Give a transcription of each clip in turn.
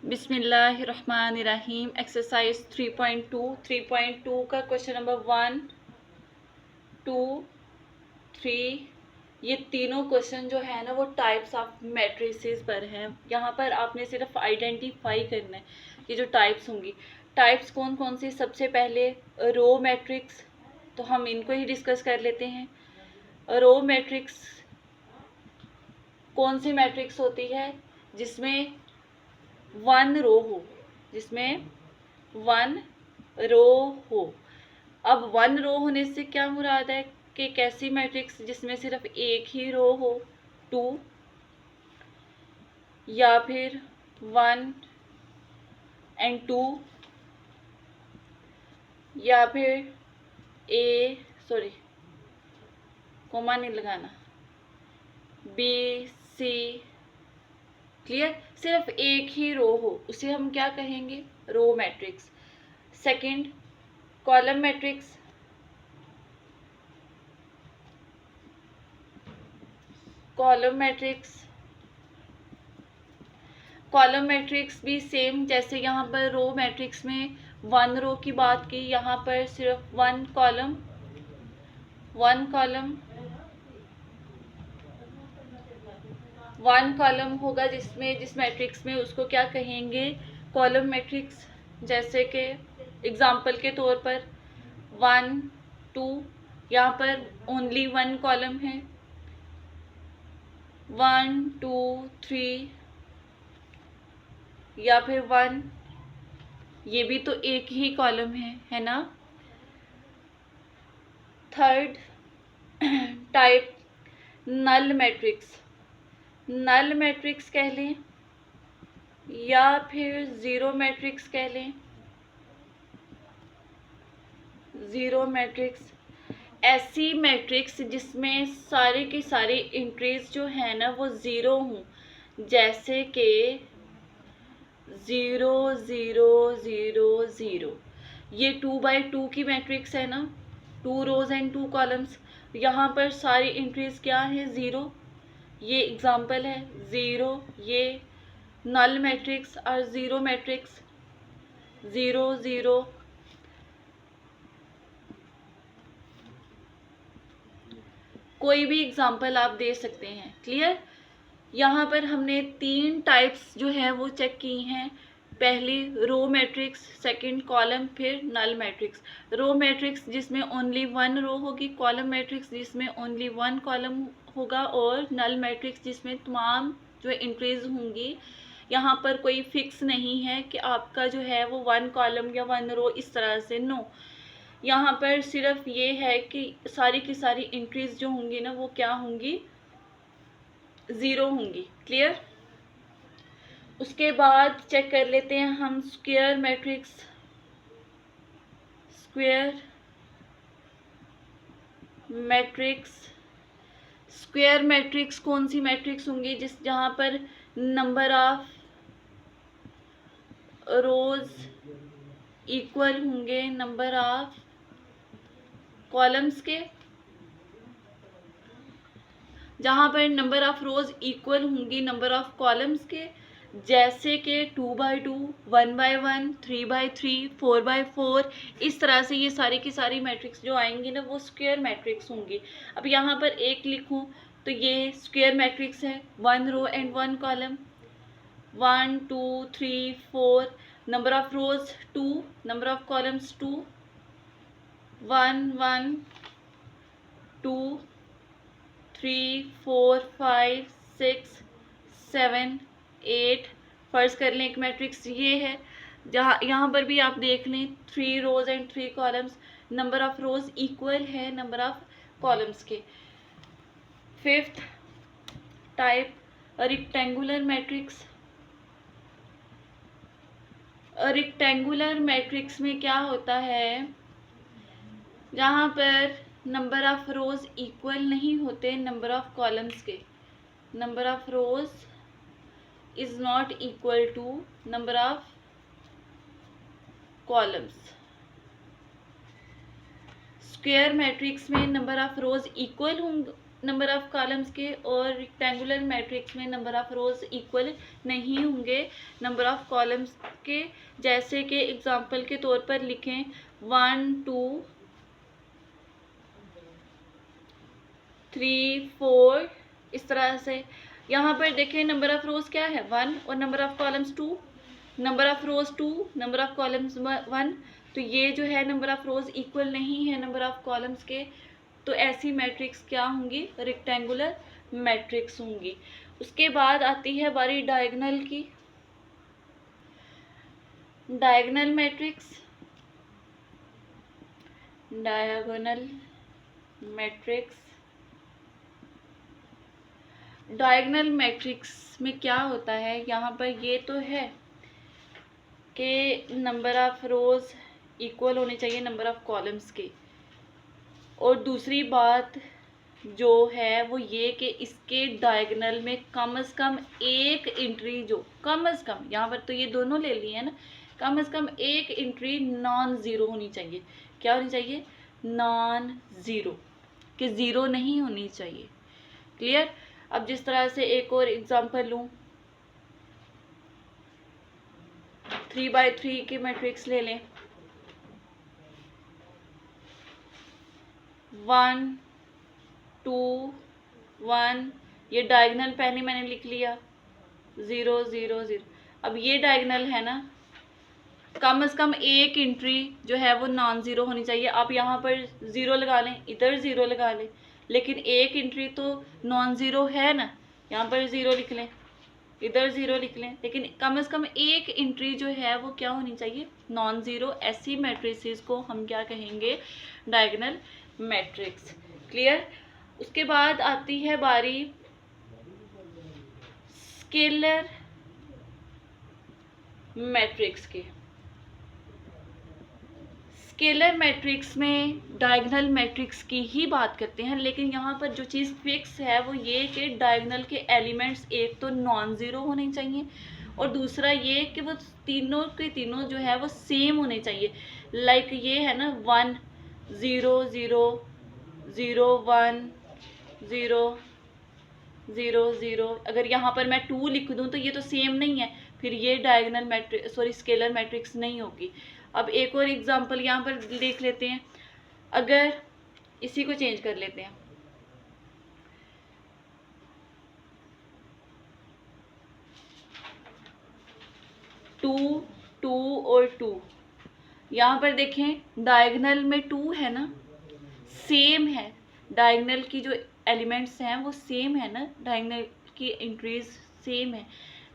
बिस्मिल्लाहिर्रहमानिर्रहीम। एक्सरसाइज 3.2 का question number 1, 2, 3, ये तीनों क्वेश्चन जो है ना वो टाइप्स ऑफ मैट्रिसेस पर हैं। यहाँ पर आपने सिर्फ आइडेंटिफाई करना है कि जो टाइप्स होंगी, टाइप्स कौन कौन सी। सबसे पहले रो मैट्रिक्स, तो हम इनको ही डिस्कस कर लेते हैं। रो मैट्रिक्स कौन सी मैट्रिक्स होती है जिसमें वन रो हो, जिसमें वन रो हो। अब वन रो होने से क्या मुराद है कि कैसी मैट्रिक्स जिसमें सिर्फ एक ही रो हो, टू, या फिर वन एंड टू, या फिर कोमा नहीं लगाना, बी सी। क्लियर? सिर्फ एक ही रो हो उसे हम क्या कहेंगे? Row matrix. Second, column matrix. Column matrix भी सेम, जैसे यहाँ पर रो मैट्रिक्स में वन रो की बात की, यहाँ पर सिर्फ वन कॉलम होगा, जिस मैट्रिक्स में उसको क्या कहेंगे? Column matrix. जैसे कि एग्जाम्पल के तौर पर 1, 2, यहाँ पर ओनली वन कॉलम है। 1, 2, 3, या फिर 1, ये भी तो एक ही कॉलम है ना। थर्ड टाइप, नल मैट्रिक्स कह लें या फिर जीरो मैट्रिक्स कह लें। जीरो मैट्रिक्स ऐसी मैट्रिक्स जिसमें सारे के सारे एंट्रीज जो है ना वो ज़ीरो हों, जैसे कि 0, 0, 0, 0। ये 2x2 की मैट्रिक्स है ना, 2 रोज एंड 2 कॉलम्स। यहाँ पर सारी एंट्रीज क्या है? 0। ये एग्जाम्पल है 0। ये नल मैट्रिक्स और जीरो मैट्रिक्स 0, 0। कोई भी एग्जाम्पल आप दे सकते हैं। क्लियर? यहाँ पर हमने 3 टाइप्स जो है वो चेक की हैं। पहली रो मैट्रिक्स, सेकंड कॉलम, फिर नल मैट्रिक्स। रो मैट्रिक्स जिसमें ओनली वन रो होगी, कॉलम मैट्रिक्स जिसमें ओनली वन कॉलम होगा, और नल मैट्रिक्स जिसमें तमाम जो एंट्रीज होंगी, यहाँ पर कोई फिक्स नहीं है कि आपका जो है वो वन कॉलम या वन रो इस तरह से। नो, यहाँ पर सिर्फ ये है कि सारी की सारी एंट्रीज जो होंगी ना वो क्या होंगी? 0 होंगी। क्लियर? उसके बाद चेक कर लेते हैं हम स्क्वायर मैट्रिक्स कौन सी मैट्रिक्स होंगी? जहाँ पर नंबर ऑफ रोज इक्वल होंगे नंबर ऑफ कॉलम्स के। जहाँ पर नंबर ऑफ रोज इक्वल होंगी नंबर ऑफ कॉलम्स के, जैसे कि 2x2, 1x1, 3x3, 4x4। इस तरह से ये सारी की सारी मैट्रिक्स जो आएंगी ना वो स्क्वायर मैट्रिक्स होंगी। अब यहाँ पर एक लिखूँ तो ये स्क्वायर मैट्रिक्स है, 1 row and 1 column. 1, 2, 3, 4, number of rows 2, number of columns 2, 1, 1, 2, 3, 4, 5, 6, 7, 8। फर्ज कर लें एक मैट्रिक्स ये है, जहाँ यहाँ पर भी आप देख लें 3 rows and 3 columns, number of rows equal है नंबर ऑफ कॉलम्स के। Fifth type, rectangular matrix. Rectangular matrix में क्या होता है? जहाँ पर नंबर ऑफ रोज इक्वल नहीं होते नंबर ऑफ कॉलम्स के। Number of rows is not equal to number of columns. Square matrix में number of rows equal number of columns के, और रेक्टेंगुलर मैट्रिक्स में नंबर ऑफ रोज इक्वल नहीं होंगे number of columns के। जैसे कि एग्जांपल के तौर पर लिखें 1 2 3 4, इस तरह से। यहाँ पर देखें नंबर ऑफ रोज क्या है 1 और number of columns 2, number of rows 2, number of columns 1। तो ये जो है नंबर ऑफ रोज इक्वल नहीं है नंबर ऑफ कॉलम्स के, तो ऐसी मैट्रिक्स क्या होंगी, रेक्टेंगुलर मैट्रिक्स होंगी। उसके बाद आती है बारी डायगोनल की। Diagonal matrix, diagonal matrix, diagonal matrix में क्या होता है, यहाँ पर ये तो है कि नंबर ऑफ रोज इक्वल होने चाहिए नंबर ऑफ कॉलम्स के, और दूसरी बात जो है वो ये कि इसके डायगोनल में कम से कम एक एंट्री, जो कम से कम, यहाँ पर तो ये दोनों ले लिए हैं ना, कम से कम एक एंट्री नॉन ज़ीरो होनी चाहिए। क्या होनी चाहिए, नॉन ज़ीरो, कि ज़ीरो नहीं होनी चाहिए। क्लियर। अब जिस तरह से एक और एग्जांपल लूँ, 3x3 की मैट्रिक्स ले लें, 1 2 1, ये डायगोनल पहले मैंने लिख लिया 0 0 0। अब ये डायगोनल है ना, कम से कम एक एंट्री जो है वो नॉन ज़ीरो होनी चाहिए। आप यहाँ पर ज़ीरो लगा लें, इधर ज़ीरो लगा लें, लेकिन एक एंट्री तो नॉन ज़ीरो है ना, यहाँ पर ज़ीरो लिख लें, इधर ज़ीरो लिख लें, लेकिन कम से कम एक एंट्री जो है वो क्या होनी चाहिए, नॉन ज़ीरो। ऐसी मैट्रिसेस को हम क्या कहेंगे, डायगोनल मैट्रिक्स। क्लियर। उसके बाद आती है बारी स्केलर मैट्रिक्स की। स्केलर मैट्रिक्स में डायगोनल मैट्रिक्स की ही बात करते हैं, लेकिन यहाँ पर जो चीज़ फिक्स है वो ये कि डायगोनल के एलिमेंट्स एक तो नॉन ज़ीरो होने चाहिए, और दूसरा ये कि वो तीनों के तीनों जो है वो सेम होने चाहिए। लाइक ये है ना 1 0 0 0 1 0 0 0, अगर यहाँ पर मैं 2 लिख दूँ तो ये तो सेम नहीं है, फिर ये diagonal matrix, sorry scalar matrix नहीं होगी। अब एक और एग्जांपल यहाँ पर देख लेते हैं, अगर इसी को चेंज कर लेते हैं, टू टू और 2, यहाँ पर देखें डायगोनल में 2 है ना, सेम है, डायगोनल की जो एलिमेंट्स हैं वो सेम है ना, डायगोनल की इंट्रीज सेम है।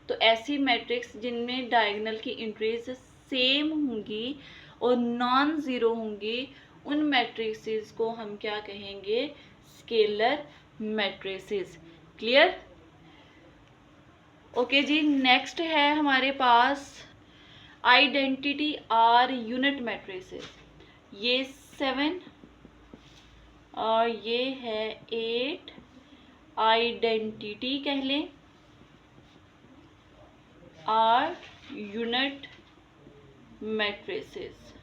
तो ऐसी मैट्रिक्स जिनमें डायगोनल की इंट्रीज सेम होंगी और नॉन ज़ीरो होंगी, उन मैट्रिसेस को हम क्या कहेंगे, स्केलर मैट्रिसेस। क्लियर। ओके जी, नेक्स्ट है हमारे पास आइडेंटिटी और यूनिट मैट्रिसेस। ये 7 और ये है 8 आइडेंटिटी कह लें, और यूनिट मैट्रिसेस।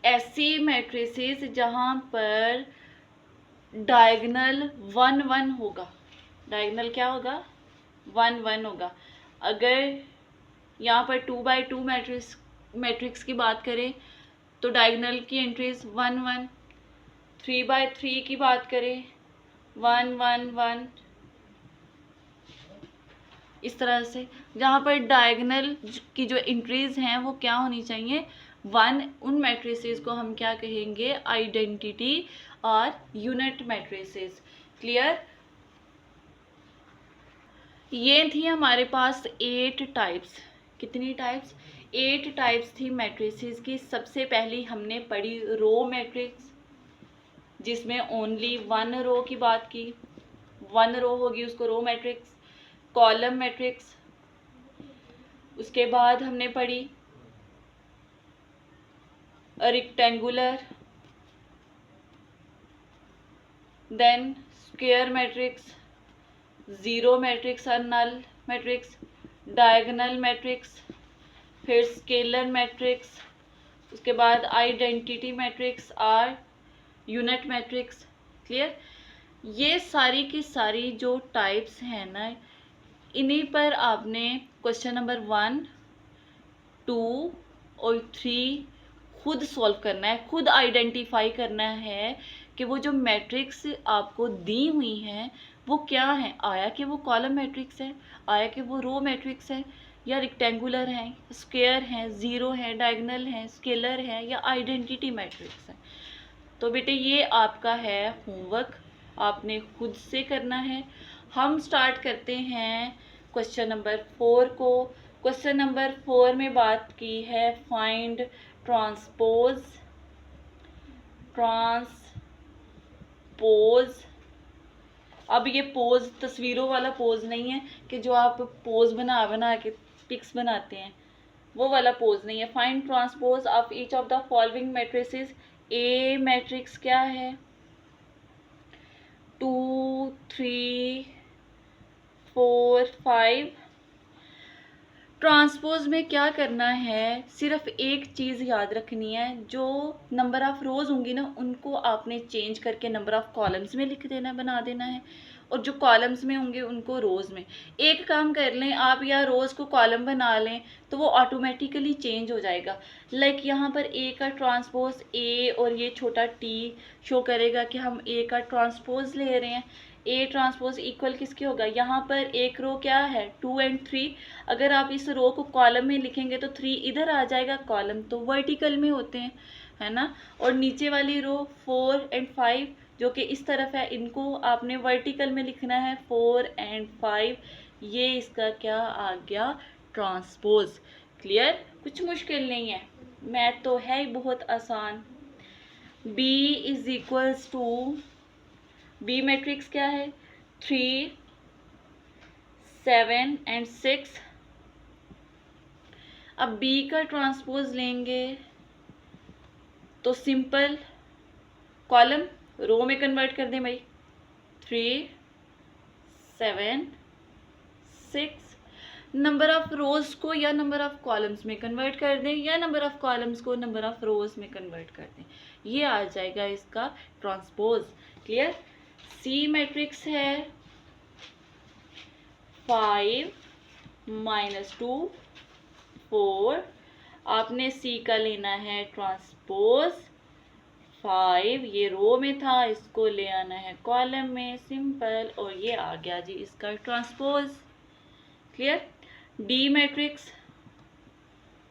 ऐसी मैट्रिसेस जहां पर डायगोनल 1 1 होगा, डायगोनल क्या होगा, 1 1 होगा। अगर यहाँ पर 2x2 मैट्रिक्स की बात करें तो डायगोनल की एंट्रीज 1 1, 3x3 की बात करें 1 1 1, इस तरह से। जहाँ पर डायगोनल की जो एंट्रीज हैं वो क्या होनी चाहिए, 1, उन मैट्रिसेस को हम क्या कहेंगे, आइडेंटिटी और यूनिट मैट्रिसेस। क्लियर। ये थी हमारे पास 8 टाइप्स। कितनी टाइप्स, 8 टाइप्स थी मैट्रिसेस की। सबसे पहली हमने पढ़ी रो मैट्रिक्स, जिसमें ओनली 1 रो की बात की, 1 रो होगी उसको रो मैट्रिक्स। कॉलम मैट्रिक्स, उसके बाद हमने पढ़ी rectangular, then square matrix, zero matrix और नल मैट्रिक्स, डायगोनल मैट्रिक्स, फिर स्केलर मैट्रिक्स, उसके बाद आइडेंटिटी मैट्रिक्स और यूनिट मैट्रिक्स। क्लियर। ये सारी की सारी जो टाइप्स हैं ना, इन्हीं पर आपने क्वेश्चन नंबर 1, 2 और 3 खुद सॉल्व करना है, खुद आइडेंटिफाई करना है कि वो जो मैट्रिक्स आपको दी हुई हैं वो क्या है। आया कि वो कॉलम मैट्रिक्स है, आया कि वो रो मैट्रिक्स है, या रेक्टेंगुलर हैं, स्क्वायर हैं, ज़ीरो हैं, डायगोनल हैं, स्केलर हैं, या आइडेंटिटी मैट्रिक्स है। तो बेटे ये आपका है होमवर्क, आपने खुद से करना है। हम स्टार्ट करते हैं क्वेश्चन नंबर 4 को। क्वेश्चन नंबर 4 में बात की है फाइंड ट्रांसपोज अब ये पोज तस्वीरों वाला पोज नहीं है कि जो आप पोज बना बना के पिक्स बनाते हैं, वो वाला पोज नहीं है। Find transpose of each of the following matrices. A matrix क्या है, 2 3 4 5। ट्रांसपोज में क्या करना है, सिर्फ एक चीज़ याद रखनी है, जो नंबर ऑफ़ रोज़ होंगी ना उनको आपने चेंज करके नंबर ऑफ़ कॉलम्स में लिख देना, बना देना है, और जो कॉलम्स में होंगे उनको रोज़ में। एक काम कर लें आप, या रोज़ को कॉलम बना लें तो वो ऑटोमेटिकली चेंज हो जाएगा। लाइक यहाँ पर ए का ट्रांसपोज ए और ये छोटा टी शो करेगा कि हम ए का ट्रांसपोज ले रहे हैं। ए ट्रांसपोज इक्वल किसके होगा, यहाँ पर एक रो क्या है 2 और 3। अगर आप इस रो को कॉलम में लिखेंगे तो 3 इधर आ जाएगा, कॉलम तो वर्टिकल में होते हैं, है ना। और नीचे वाली रो 4 और 5 जो कि इस तरफ है, इनको आपने वर्टिकल में लिखना है 4 और 5। ये इसका क्या आ गया, ट्रांसपोज। क्लियर, कुछ मुश्किल नहीं है, मैथ तो है ही बहुत आसान। B is equals to, B matrix क्या है 3 7 और 6। अब B का ट्रांसपोज लेंगे तो सिंपल कॉलम रो में कन्वर्ट कर दें भाई, 3 7 6। नंबर ऑफ रोज को या नंबर ऑफ कॉलम्स में कन्वर्ट कर दें, या नंबर ऑफ कॉलम्स को नंबर ऑफ रोज में कन्वर्ट कर दें, ये आ जाएगा इसका ट्रांसपोज। क्लियर। सी मैट्रिक्स है 5 -2 4। आपने सी का लेना है ट्रांसपोज 5, ये रो में था, इसको ले आना है कॉलम में, सिंपल, और ये आ गया जी इसका ट्रांसपोज। क्लियर। डी मैट्रिक्स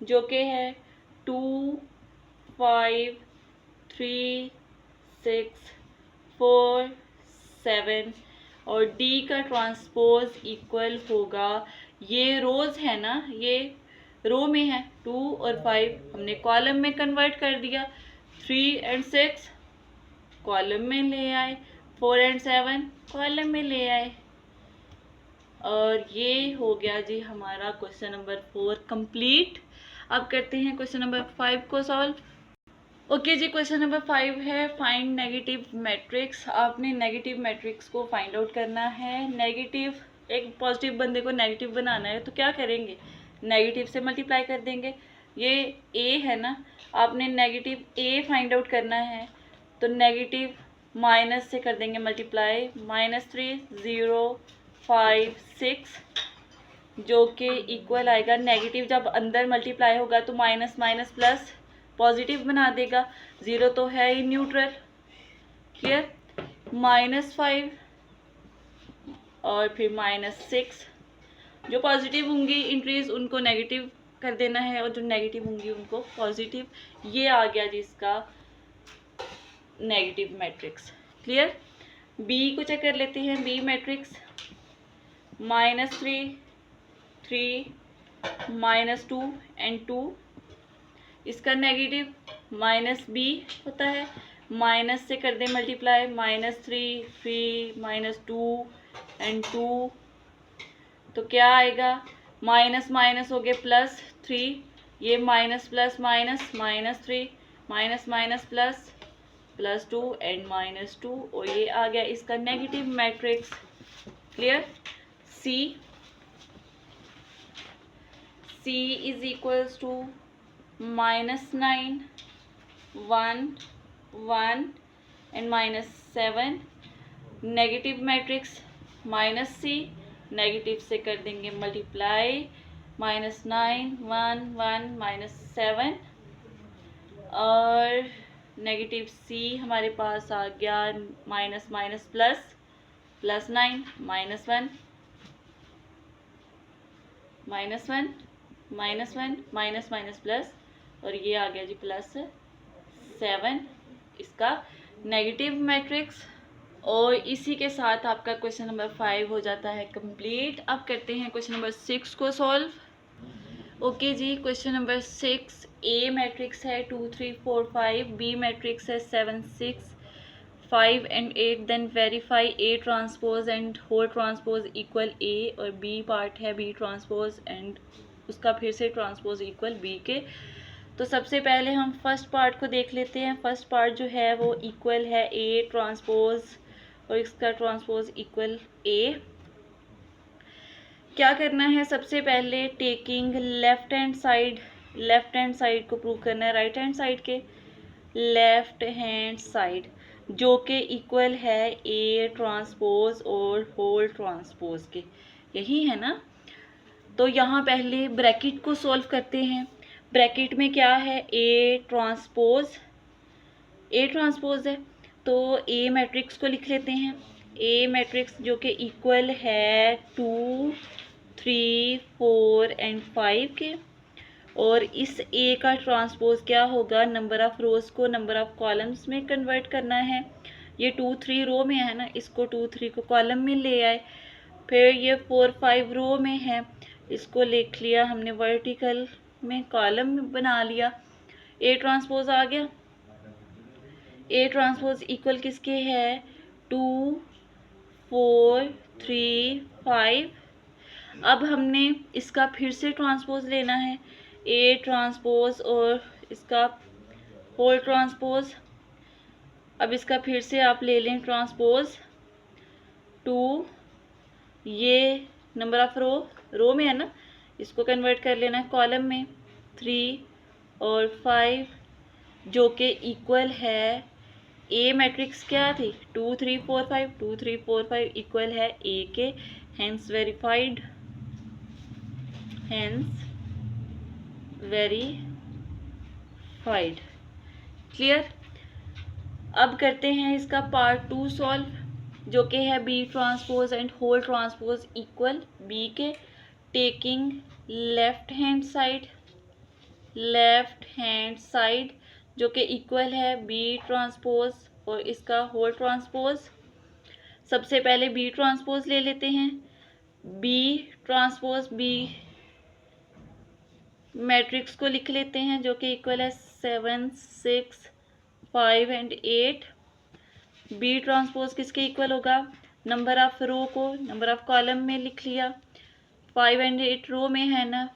जो कि है 2 5 3 6 4 7, और डी का ट्रांसपोज इक्वल होगा, ये रोज है ना, ये रो में है 2 और 5, हमने कॉलम में कन्वर्ट कर दिया, 3 और 6 कॉलम में ले आए, 4 और 7 कॉलम में ले आए, और ये हो गया जी हमारा क्वेश्चन नंबर 4 कंप्लीट। अब करते हैं क्वेश्चन नंबर 5 को सॉल्व। ओके जी, क्वेश्चन नंबर 5 है फाइंड नेगेटिव मैट्रिक्स। आपने नेगेटिव मैट्रिक्स को फाइंड आउट करना है। नेगेटिव, एक पॉजिटिव बंदे को नेगेटिव बनाना है तो क्या करेंगे, नेगेटिव से मल्टीप्लाई कर देंगे। ये ए है ना, आपने नेगेटिव ए फाइंड आउट करना है तो नेगेटिव माइनस से कर देंगे मल्टीप्लाई, -3 0 5 6, जो कि इक्वल आएगा, नेगेटिव जब अंदर मल्टीप्लाई होगा तो माइनस माइनस प्लस पॉजिटिव बना देगा, 0 तो है ही न्यूट्रल। क्लियर। -5 और फिर -6, जो पॉजिटिव होंगी इंट्रीज उनको नेगेटिव कर देना है, और जो नेगेटिव होंगी उनको पॉजिटिव। ये आ गया जी इसका नेगेटिव मैट्रिक्स। क्लियर। बी को चेक कर लेते हैं। बी मैट्रिक्स -3 3 -2 और 2, इसका नेगेटिव -b होता है, माइनस से कर दें मल्टीप्लाई, -3 3 -2 और 2, तो क्या आएगा, माइनस माइनस हो गए +3, ये minus plus minus -3, minus minus plus +2 और -2, और ये आ गया इसका negative matrix. Clear. C is equals to -9 1 1 और 7, नेगेटिव मैट्रिक्स -c, नेगेटिव से कर देंगे मल्टीप्लाई, -9, 1, 1, -7 और नेगेटिव c हमारे पास आ गया minus minus plus, +9, -1, -1, -1, minus minus plus और ये आ गया जी +7 इसका नेगेटिव मैट्रिक्स। और इसी के साथ आपका क्वेश्चन नंबर 5 हो जाता है कंप्लीट। अब करते हैं क्वेश्चन नंबर 6 को सॉल्व। ओके जी, क्वेश्चन नंबर 6, ए मैट्रिक्स है 2, 3, 4, 5, बी मैट्रिक्स है 7, 6, 5 and 8, then verify A transpose and whole transpose equal A, और बी पार्ट है बी ट्रांसपोज एंड उसका फिर से ट्रांसपोज इक्वल बी के। तो सबसे पहले हम फर्स्ट पार्ट को देख लेते हैं। फर्स्ट पार्ट जो है वो इक्वल है ए ट्रांसपोज और इसका ट्रांसपोज इक्वल ए। क्या करना है, सबसे पहले टेकिंग लेफ्ट हैंड साइड को प्रूव करना है राइट हैंड साइड के, लेफ्ट हैंड साइड जो कि इक्वल है ए ट्रांसपोज और होल ट्रांसपोज के, यही है ना। तो यहाँ पहले ब्रैकेट को सॉल्व करते हैं। ब्रैकेट में क्या है, ए ट्रांसपोज है, तो ए मैट्रिक्स को लिख लेते हैं। ए मैट्रिक्स जो कि इक्वल है 2, 3, 4 एंड 5 के, और इस ए का ट्रांसपोज क्या होगा, नंबर ऑफ रोज को नंबर ऑफ कॉलम्स में कन्वर्ट करना है। ये 2, 3 रो में है ना, इसको 2, 3 को कॉलम में ले आए। फिर ये 4, 5 रो में है, इसको लिख लिया हमने वर्टिकल में, कॉलम में बना लिया। ए ट्रांसपोज आ गया। ए ट्रांसपोज इक्वल किसके है, 2, 4, 3, 5। अब हमने इसका फिर से ट्रांसपोज लेना है, ए ट्रांसपोज और इसका होल ट्रांसपोज। अब इसका फिर से आप ले लें ट्रांसपोज 2, ये नंबर ऑफ रो में है ना, इसको कन्वर्ट कर लेना है कॉलम में, 3 और 5 जो कि इक्वल है ए मैट्रिक्स क्या थी, 2, 3, 4, 5, 2, 3, 4, 5 इक्वल है ए के, हेंस वेरीफाइड, क्लियर। अब करते हैं इसका पार्ट 2 सॉल्व, जो कि है B transpose and whole transpose equal B के, टेकिंग लेफ्ट हैंड साइड जो कि इक्वल है बी ट्रांसपोज और इसका होल ट्रांसपोज। सबसे पहले बी ट्रांसपोज ले लेते हैं। बी ट्रांसपोज बी मैट्रिक्स को लिख लेते हैं जो कि इक्वल है 7, 6, 5 एंड 8। बी ट्रांसपोज किसके इक्वल होगा, नंबर ऑफ रो को नंबर ऑफ कॉलम में लिख लिया, 5 एंड 8 रो में है ना,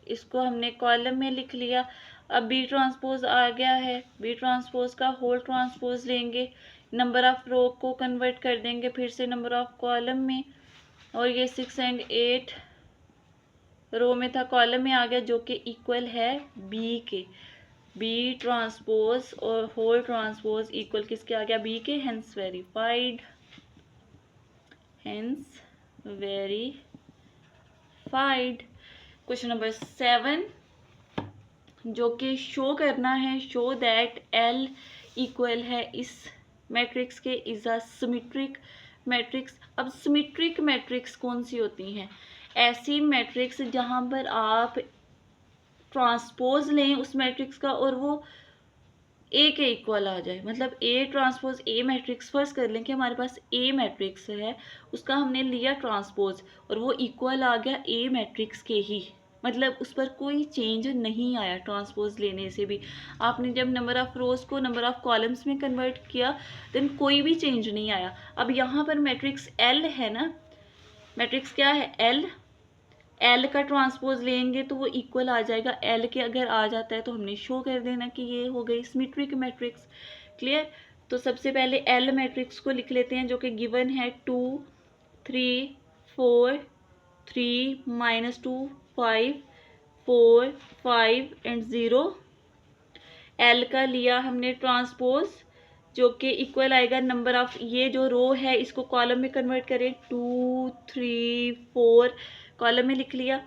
इसको हमने कॉलम में लिख लिया। अब बी ट्रांसपोज आ गया है, बी ट्रांसपोज का होल ट्रांसपोज लेंगे, नंबर ऑफ रो को कन्वर्ट कर देंगे फिर से नंबर ऑफ कॉलम में, और ये 6 एंड 8 रो में था, कॉलम में आ गया जो कि इक्वल है बी के। बी ट्रांसपोज और होल ट्रांसपोज इक्वल किसके आ गया, बी के, हेंस वेरीफाइड। क्वेश्चन नंबर 7 जो कि शो करना है, शो दैट एल इक्वल है इस मैट्रिक्स के इज अ सिमेट्रिक मैट्रिक्स। अब सिमेट्रिक मैट्रिक्स कौन सी होती हैं, ऐसी मैट्रिक्स जहां पर आप ट्रांसपोज लें उस मैट्रिक्स का और वो ए के इक्वल आ जाए। मतलब A transpose A matrix, first कर लें कि हमारे पास ए मैट्रिक्स है, उसका हमने लिया ट्रांसपोज और वो इक्वल आ गया ए मैट्रिक्स के ही, मतलब उस पर कोई चेंज नहीं आया ट्रांसपोज लेने से भी। आपने जब नंबर ऑफ रोज को नंबर ऑफ कॉलम्स में कन्वर्ट किया देन कोई भी चेंज नहीं आया। अब यहाँ पर मैट्रिक्स एल है ना, मैट्रिक्स क्या है, एल का ट्रांसपोज लेंगे तो वो इक्वल आ जाएगा एल के, अगर आ जाता है तो हमने शो कर देना कि ये हो गई सिमेट्रिक मैट्रिक्स, क्लियर। तो सबसे पहले एल मैट्रिक्स को लिख लेते हैं जो कि गिवन है 2, 3, 4, 3, -2, 5, 4, 5 एंड 0। एल का लिया हमने ट्रांसपोज जो कि इक्वल आएगा नंबर ऑफ, ये जो रो है इसको कॉलम में कन्वर्ट करें, 2 3 4 कॉलम में लिख लिया।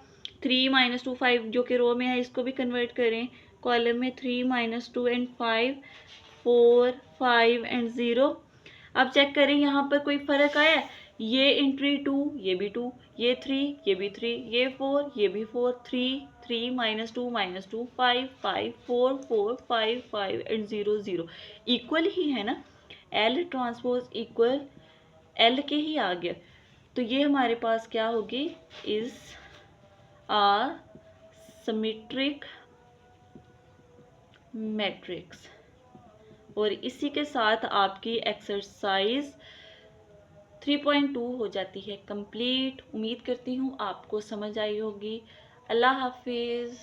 3 - 2 5 जो कि रो में है इसको भी कन्वर्ट करें कॉलम में, 3 - 2 एंड 5 4 5 एंड 0। अब चेक करें यहाँ पर कोई फ़र्क आया है? ये एंट्री 2, ये भी 2, ये 3, ये भी 3, ये 4, ये भी 4, 3 3 - 2 - 2 5 5 4 4 5 5 एंड 0 0 इक्वल ही है ना। एल ट्रांसपोज इक्वल एल के ही आ गया। तो ये हमारे पास क्या होगी, इज आ सिमेट्रिक मैट्रिक्स। और इसी के साथ आपकी एक्सरसाइज 3.2 हो जाती है कंप्लीट। उम्मीद करती हूँ आपको समझ आई होगी। अल्लाह हाफिज़।